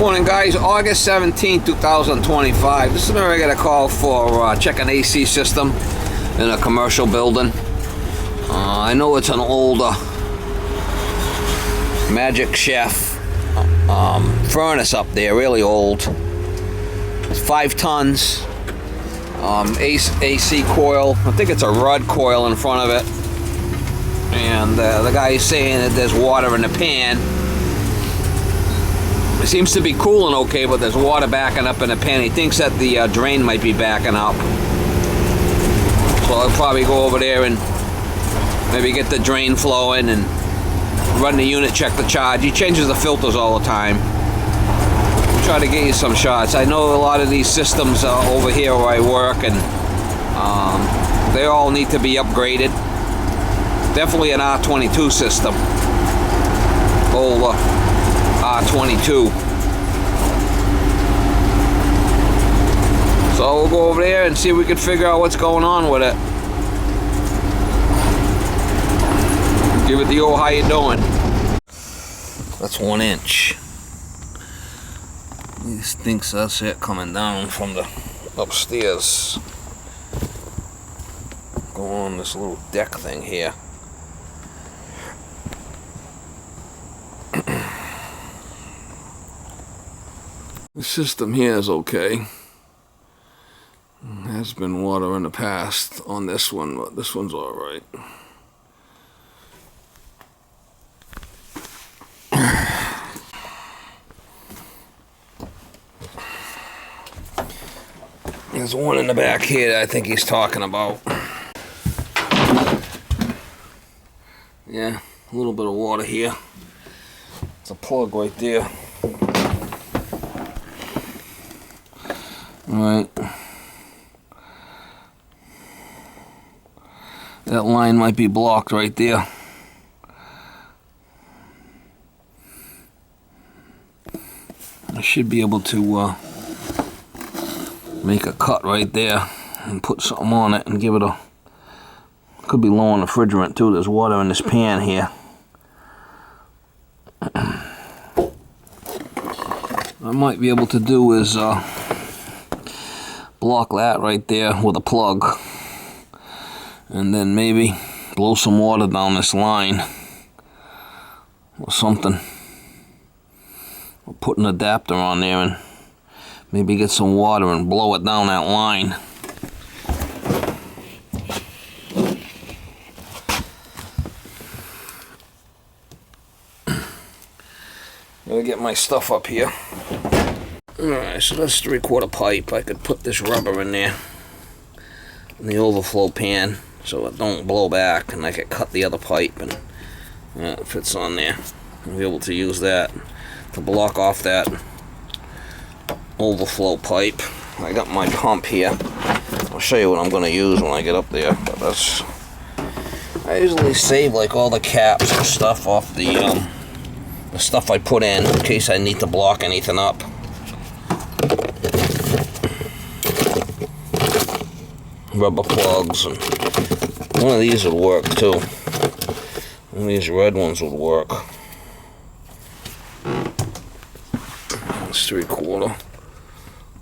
Morning guys, August 17, 2025. This is a regular call for checking AC system in a commercial building. I know it's an older Magic Chef furnace up there, really old. It's 5 tons. AC coil, I think it's a rod coil in front of it. And the guy is saying that there's water in the pan. It seems to be cooling okay, but there's water backing up in the pan. He thinks that the drain might be backing up. So I'll probably go over there and maybe get the drain flowing and run the unit, check the charge. He changes the filters all the time. Try to get you some shots. I know a lot of these systems over here where I work, and they all need to be upgraded. Definitely an R22 system. Older R22. So we'll go over there and see if we can figure out what's going on with it. Give it the old how you doing. That's 1 inch. He thinks that's it coming down from the upstairs. Go on this little deck thing here. The system here is okay. There has been water in the past on this one, but this one's alright. There's one in the back here that I think he's talking about. Yeah, a little bit of water here. It's a plug right there. Alright. That line might be blocked right there. I should be able to make a cut right there and put something on it and give it a, could be low on refrigerant too. There's water in this pan here. What I might be able to do is block that right there with a plug, and then maybe blow some water down this line or something, or put an adapter on there and maybe get some water and blow it down that line. Gonna get my stuff up here. Alright, so that's 3/4 pipe. I could put this rubber in there in the overflow pan so it don't blow back, and I could cut the other pipe, and it fits on there. I'll be able to use that to block off that overflow pipe. I got my pump here. I'll show you what I'm going to use when I get up there. But that's, I usually save like all the caps and stuff off the stuff I put in case I need to block anything up. Rubber plugs, and one of these would work too. One of these red ones would work. That's 3/4.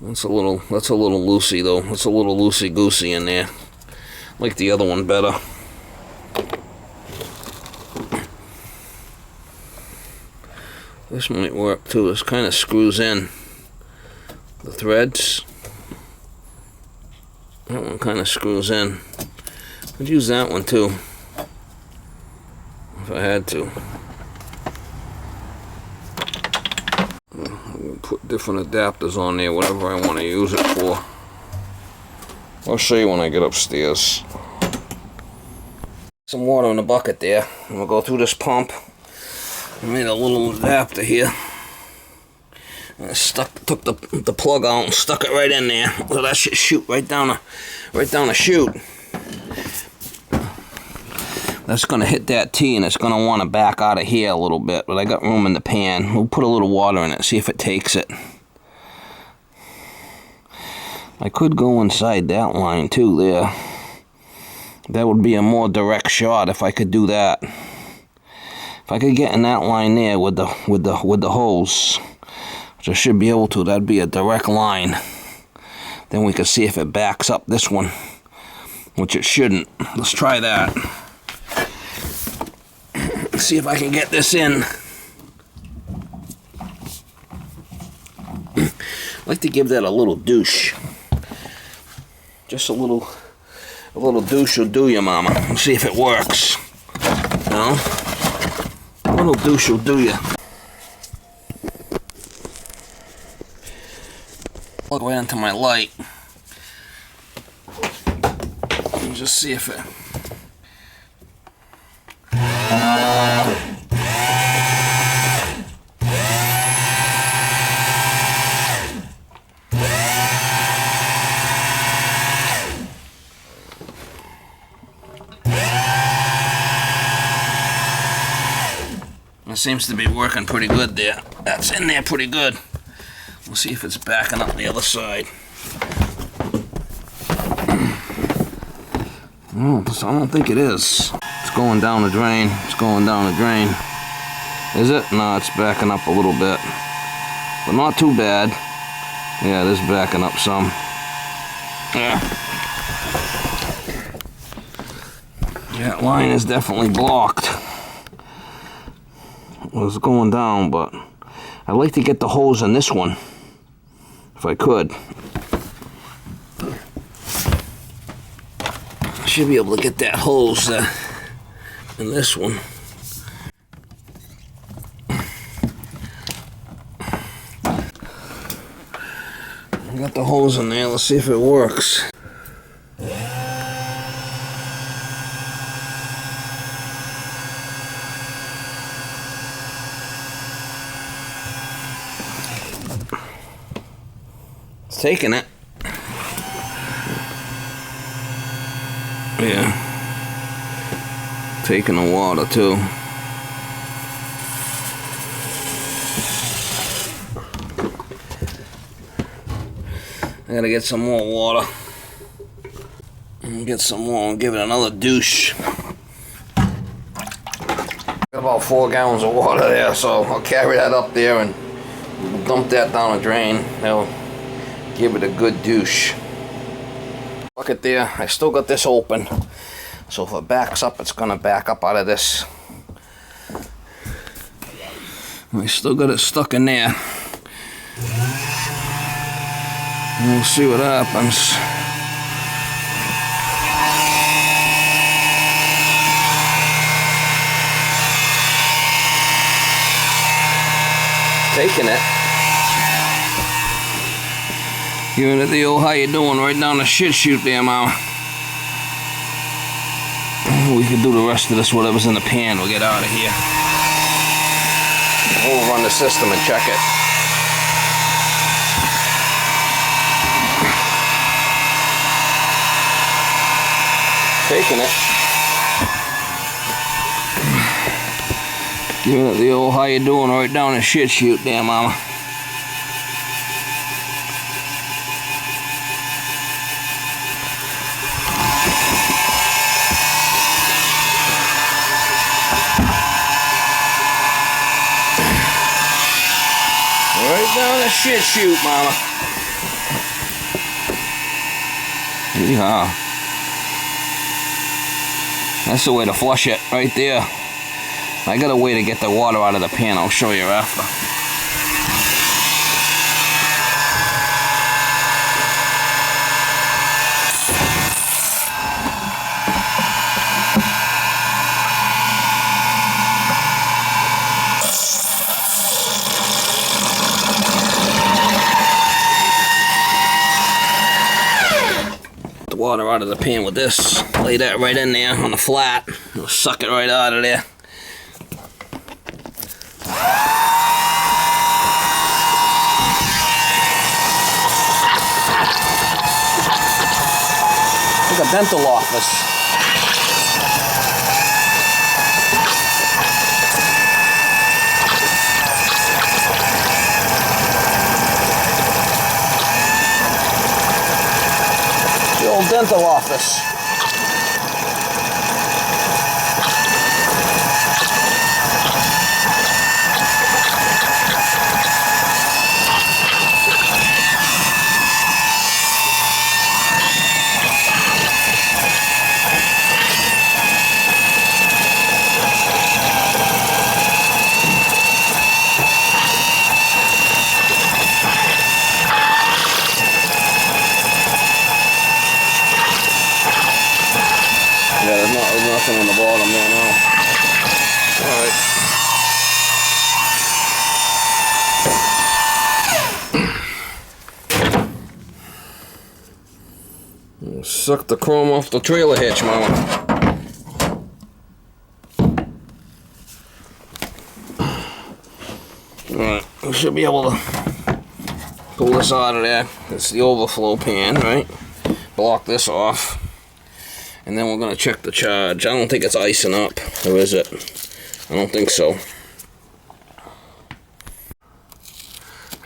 That's a little loosey though. It's a little loosey-goosey in there. I like the other one better. This might work too. This kind of screws in the threads. That one kind of screws in. I'd use that one too if I had to. Put different adapters on there, whatever I want to use it for. I'll show you when I get upstairs. Some water in the bucket there. I'm gonna go through this pump. I made a little adapter here. And I took the plug out and stuck it right in there. So that should shoot right down the chute. That's gonna hit that T, and it's gonna want to back out of here a little bit, but I got room in the pan. We'll put a little water in it, see if it takes it. I could go inside that line too there. That would be a more direct shot if I could do that. If I could get in that line there with the hose, which I should be able to. That'd be a direct line. Then we can see if it backs up this one, which it shouldn't. Let's try that. See if I can get this in. I like to give that a little douche. Just a little douche will do you, mama. Let's see if it works. No? A little douche will do you. Plug right into my light. And just see if it... It seems to be working pretty good there. That's in there pretty good. We'll see if it's backing up the other side. Oh, I don't think it is. It's going down the drain. It's going down the drain. Is it? No, it's backing up a little bit. But not too bad. Yeah, it is backing up some. Yeah. That line is definitely blocked. It was going down, but I'd like to get the hose in this one, if I could. I should be able to get that hose in this one. I got the hose in there, let's see if it works. Taking it. Yeah. Taking the water too. I gotta get some more water. And get some more and give it another douche. Got about 4 gallons of water there, so I'll carry that up there and dump that down the drain. That'll give it a good douche. Look at there, I still got this open. So if it backs up, it's gonna back up out of this. I still got it stuck in there. We'll see what happens. Taking it. Giving it the old how you doing right down the shit chute there, mama. We can do the rest of this, whatever's in the pan. We'll get out of here. We'll run the system and check it. Taking it. Giving it the old how you doing right down the shit chute there, mama. Right down the shit chute, mama. Yeah. That's the way to flush it, right there. I got a way to get the water out of the pan. I'll show you after. Water out of the pan with this. Lay that right in there on the flat. It'll suck it right out of there. It's like a dental office. Dental office. nothing on the bottom there now. Alright. Suck the chrome off the trailer hitch, mama. Alright, we should be able to pull this out of there. It's the overflow pan, right? Block this off. And then we're going to check the charge. I don't think it's icing up. Or is it? I don't think so.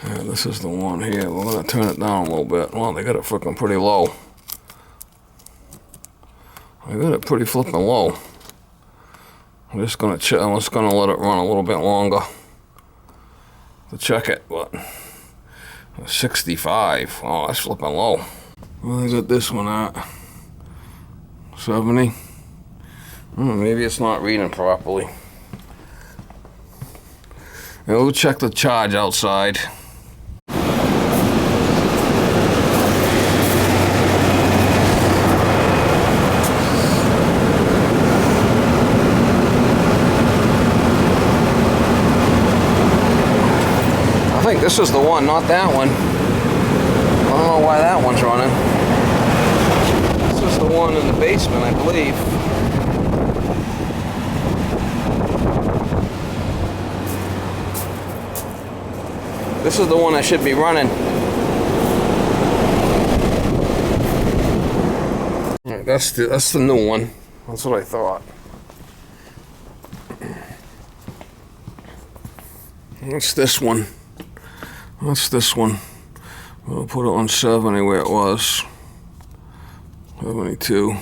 This is the one here. We're going to turn it down a little bit. Well, they got it freaking pretty low. I got it pretty flipping low. I'm just going to check. I'm just going to let it run a little bit longer to check it. But 65. Oh, that's flipping low. Well, I got this one at 70. Maybe it's not reading properly. And we'll check the charge outside. I think this is the one, not that one. I don't know why that one's running. This is the one in the basement, I believe. This is the one that should be running. That's the new one. That's what I thought. What's this one? What's this one? We'll put it on 70 where it was. 72.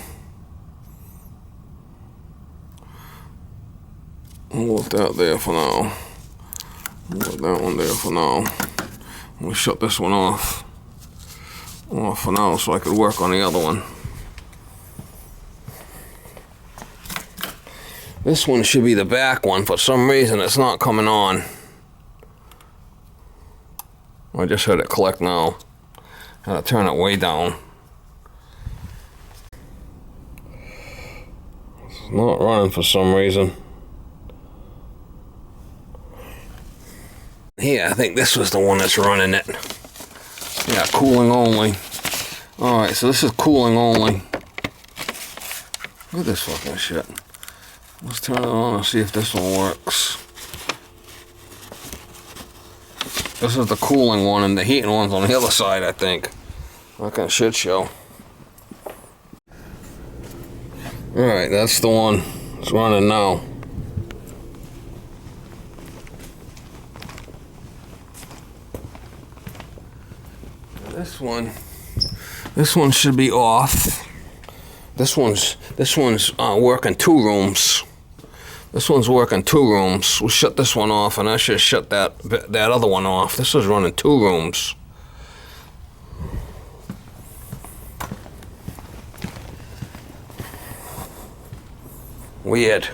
We'll let that there for now. We'll let that one there for now. We'll shut this one off for now so I could work on the other one. This one should be the back one. For some reason it's not coming on. I just heard it click now. Gotta turn it way down. It's not running for some reason. Yeah, I think this was the one that's running it. Yeah, cooling only. Alright, so this is cooling only. Look at this fucking shit. Let's turn it on and see if this one works. This is the cooling one, and the heating one's on the other side, I think. Fucking shit show. Alright, that's the one. It's running now. This one should be off. This one's working 2 rooms. This one's working 2 rooms. We'll shut this one off, and I should shut that other one off. This is running 2 rooms. Weird.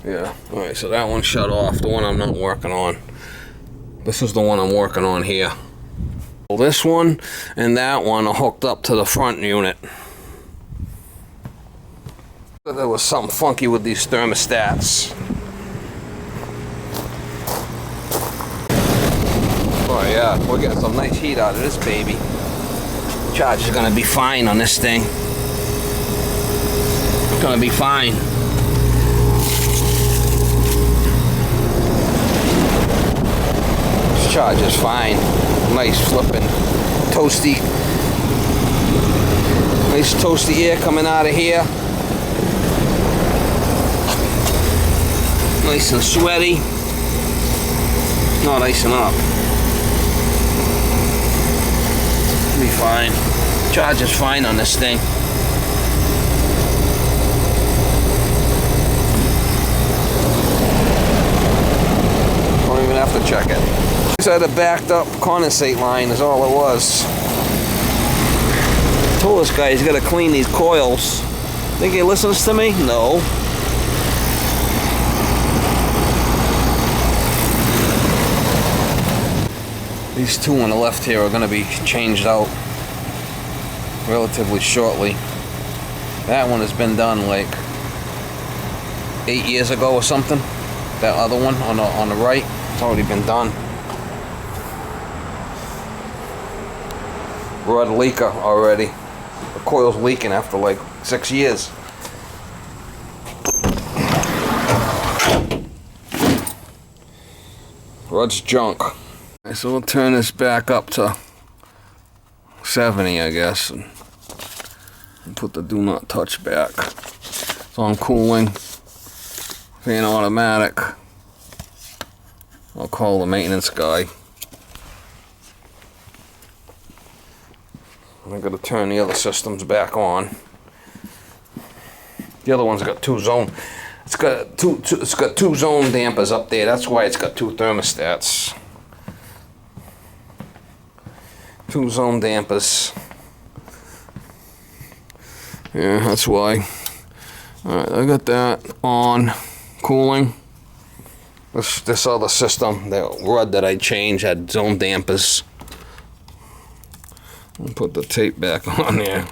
Yeah. All right. So that one shut off. The one I'm not working on. This is the one I'm working on here. Well, this one and that one are hooked up to the front unit. There was something funky with these thermostats. Oh yeah, we're getting some nice heat out of this baby. Charge is gonna be fine on this thing. It's gonna be fine. This charge is fine. Nice flipping toasty. Nice toasty air coming out of here. Nice and sweaty. Not icing up. It'll be fine. Charge is fine on this thing. Don't even have to check it. Just had a backed up condensate line is all it was. I told this guy he's got to clean these coils. Think he listens to me? No. These 2 on the left here are going to be changed out relatively shortly. That one has been done like 8 years ago or something. That other one on the right, it's already been done. Rod leaker already. The coil's leaking after like 6 years. Rod's junk. Okay, so we'll turn this back up to 70, I guess, and put the do not touch back. It's on cooling. Fan automatic. I'll call the maintenance guy. I'm gonna turn the other systems back on. The other one's got two zone. It's got two zone dampers up there. That's why it's got two thermostats. Two zone dampers. Yeah, that's why. Alright, I got that on cooling. This other system, the rod that I changed, had zone dampers. I'll put the tape back on there.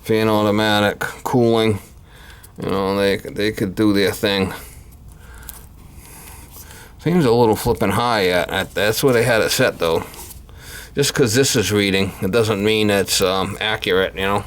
Fan automatic, cooling. You know, they could do their thing. Seems a little flipping high at that's where they had it set though. Just because this is reading, it doesn't mean it's accurate, you know.